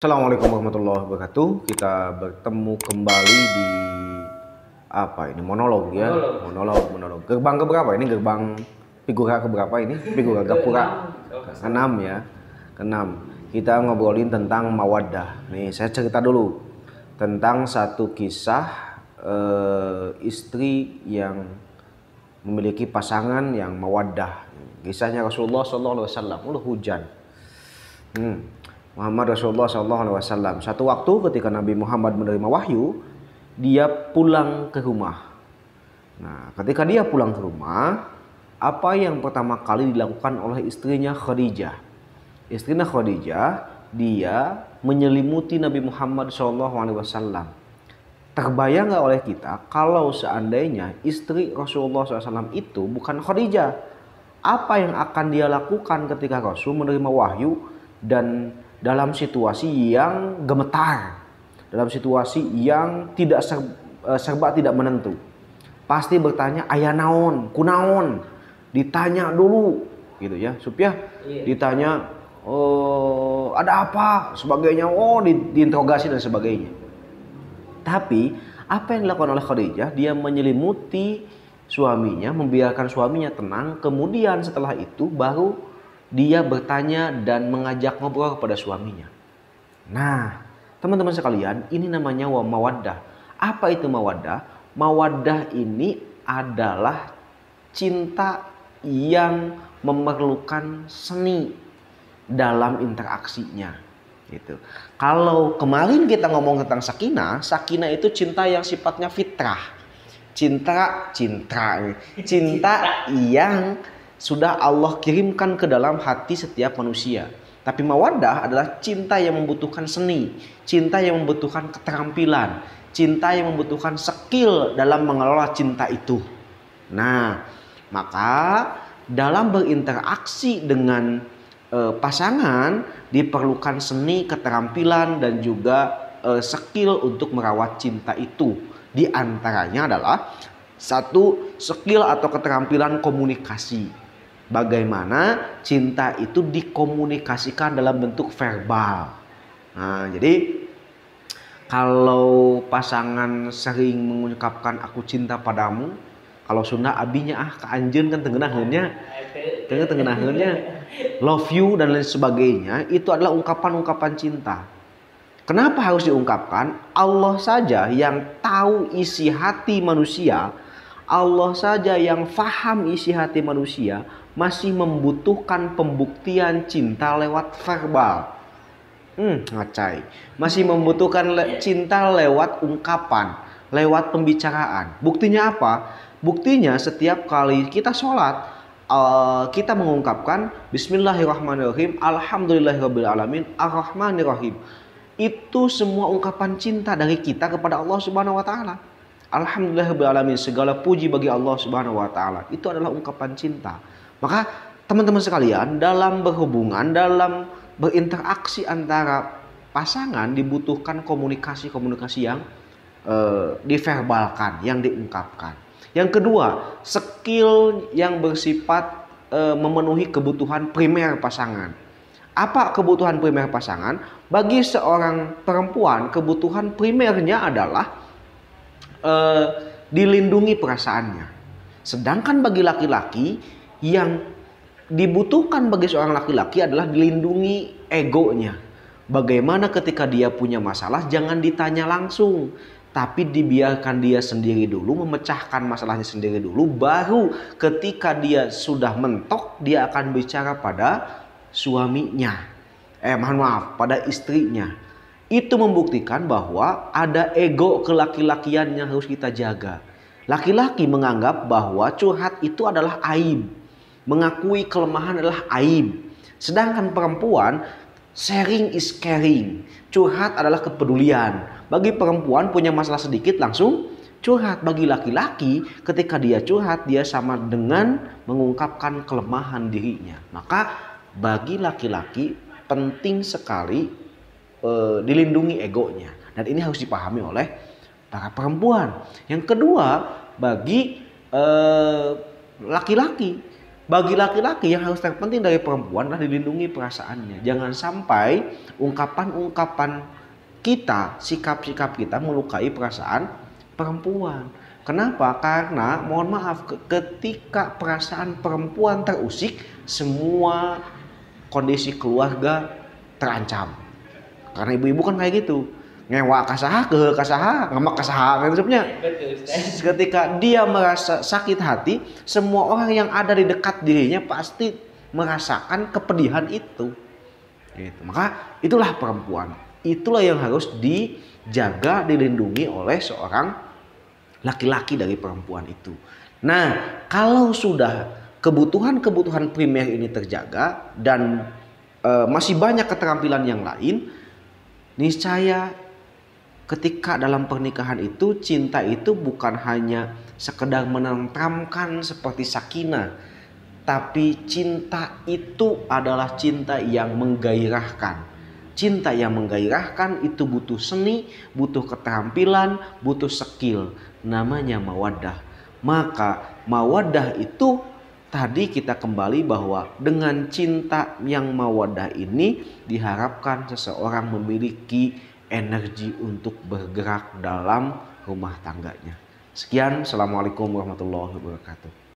Assalamualaikum warahmatullahi wabarakatuh. Kita bertemu kembali di apa ini, monolog ya, monolog. Gerbang keberapa ini? Gerbang figura keberapa ini? Figura gapura ke-6 ya, ke-6. Kita ngobrolin tentang mawaddah. Nih saya cerita dulu tentang satu kisah istri yang memiliki pasangan yang mawaddah. Kisahnya Rasulullah SAW. Hujan. Muhammad Rasulullah SAW. Satu waktu ketika Nabi Muhammad menerima wahyu, dia pulang ke rumah. Nah, ketika dia pulang ke rumah, apa yang pertama kali dilakukan oleh istrinya Khadijah? Istrinya Khadijah, dia menyelimuti Nabi Muhammad SAW. Terbayang nggak oleh kita kalau seandainya istri Rasulullah SAW itu bukan Khadijah? Apa yang akan dia lakukan ketika Rasul menerima wahyu dan dalam situasi yang gemetar, dalam situasi yang tidak serba tidak menentu? Pasti bertanya, ayah naon, kunaon, ditanya dulu gitu ya, supaya ditanya ada apa sebagainya, diinterogasi dan sebagainya. Tapi apa yang dilakukan oleh Khadijah? Dia menyelimuti suaminya, membiarkan suaminya tenang. Kemudian setelah itu baru dia bertanya dan mengajak ngobrol kepada suaminya. Nah, teman-teman sekalian, ini namanya mawaddah. Apa itu mawaddah? Mawaddah ini adalah cinta yang memerlukan seni dalam interaksinya. Gitu. Kalau kemarin kita ngomong tentang sakinah, sakinah itu cinta yang sifatnya fitrah. Cinta yang sudah Allah kirimkan ke dalam hati setiap manusia. Tapi mawaddah adalah cinta yang membutuhkan seni, cinta yang membutuhkan keterampilan, cinta yang membutuhkan skill dalam mengelola cinta itu. Nah, maka dalam berinteraksi dengan pasangan diperlukan seni, keterampilan, dan juga skill untuk merawat cinta itu. Di antaranya adalah satu, skill atau keterampilan komunikasi. Bagaimana cinta itu dikomunikasikan dalam bentuk verbal. Nah, jadi kalau pasangan sering mengungkapkan aku cinta padamu, kalau Sunda abinya keanjeun kan tengenaheunnya, love you dan lain sebagainya, itu adalah ungkapan-ungkapan cinta. Kenapa harus diungkapkan? Allah saja yang tahu isi hati manusia, Allah saja yang faham isi hati manusia, masih membutuhkan pembuktian cinta lewat verbal. Ngacai. Masih membutuhkan cinta lewat ungkapan, lewat pembicaraan. Buktinya apa? Buktinya setiap kali kita sholat, kita mengungkapkan Bismillahirrahmanirrahim, Alhamdulillahirrahmanirrahim, Ar-Rahmanirrahim. Itu semua ungkapan cinta dari kita kepada Allah Subhanahu wa Ta'ala. Alhamdulillahirrahmanirrahim, segala puji bagi Allah Subhanahu wa Ta'ala. Itu adalah ungkapan cinta. Maka teman-teman sekalian, dalam berhubungan, dalam berinteraksi antara pasangan dibutuhkan komunikasi-komunikasi yang diverbalkan, yang diungkapkan. Yang kedua, skill yang bersifat memenuhi kebutuhan primer pasangan. Apa kebutuhan primer pasangan? Bagi seorang perempuan, kebutuhan primernya adalah dilindungi perasaannya. Sedangkan bagi laki-laki, yang dibutuhkan bagi seorang laki-laki adalah dilindungi egonya. Bagaimana ketika dia punya masalah, jangan ditanya langsung, tapi dibiarkan dia sendiri dulu, memecahkan masalahnya sendiri dulu, baru ketika dia sudah mentok, dia akan bicara pada suaminya. Pada istrinya. Itu membuktikan bahwa ada ego kelaki-lakian yang harus kita jaga. Laki-laki menganggap bahwa curhat itu adalah aib. Mengakui kelemahan adalah aib. Sedangkan perempuan, sharing is caring. Curhat adalah kepedulian. Bagi perempuan punya masalah sedikit langsung curhat. Bagi laki-laki ketika dia curhat, dia sama dengan mengungkapkan kelemahan dirinya. Maka bagi laki-laki penting sekali dilindungi egonya. Dan ini harus dipahami oleh para perempuan. Yang kedua, bagi laki-laki. Bagi laki-laki yang harus terpenting dari perempuan adalah dilindungi perasaannya. Jangan sampai ungkapan-ungkapan kita, sikap-sikap kita melukai perasaan perempuan. Kenapa? Karena mohon maaf, ketika perasaan perempuan terusik, semua kondisi keluarga terancam. Karena ibu-ibu kan kayak gitu, ngewa kasaha ke kasaha, ngemak kasaha kan sebenarnya. Ketika dia merasa sakit hati, semua orang yang ada di dekat dirinya pasti merasakan kepedihan itu. Gitu. Maka itulah perempuan, itulah yang harus dijaga, dilindungi oleh seorang laki-laki dari perempuan itu. Nah, kalau sudah kebutuhan-kebutuhan primer ini terjaga dan masih banyak keterampilan yang lain, niscaya ketika dalam pernikahan itu, cinta itu bukan hanya sekedar menentramkan seperti sakinah, tapi cinta itu adalah cinta yang menggairahkan. Cinta yang menggairahkan itu butuh seni, butuh keterampilan, butuh skill. Namanya mawaddah. Maka mawaddah itu tadi kita kembali bahwa dengan cinta yang mawaddah ini diharapkan seseorang memiliki energi untuk bergerak dalam rumah tangganya. Sekian, assalamualaikum warahmatullahi wabarakatuh.